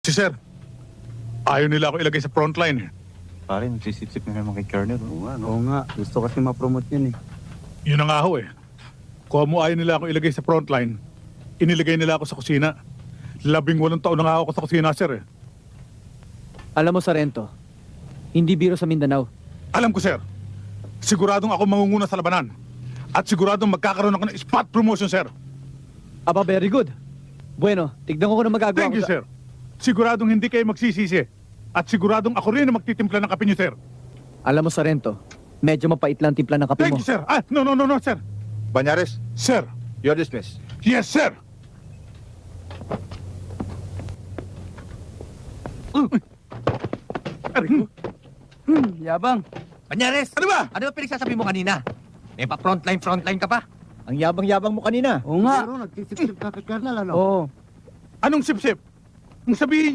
Si Sir, ayaw nila ako ilagay sa frontline. Pare, nagsisip-sip na naman kay Colonel. Oo nga. Gusto kasi ma-promote yun eh. Yun na nga ho eh. Kung mo ayaw nila ako ilagay sa frontline, inilagay nila ako sa kusina. 18 taon na nga ako sa kusina, Sir. Alam mo, Sarento, hindi biro sa Mindanao. Alam ko, Sir. Siguradong ako mangunguna sa labanan. At siguradong magkakaroon ako ng spot promotion, Sir. Aba, very good. Bueno, tignan ko kung ano magagawa Thank ko you, Sir. Siguradong hindi kayo magsisisi. At siguradong ako rin ang magtitimpla ng kape niyo, Sir. Alam mo, Sarento, medyo mapait lang timpla ng kape Thank mo. you, Sir. No, Sir. Banyares, Sir. you're dismissed. Yes, Sir. Aray ko. Yabang. Banyares! Ano ba? Ano ba pinagsasabi mo kanina? May pa-frontline ka pa? Ang yabang-yabang mo kanina. Oo nga. Pero nagsisip ka kay Colonel, ano? Oo. Anong sip-sip? Ang sabihin niyo,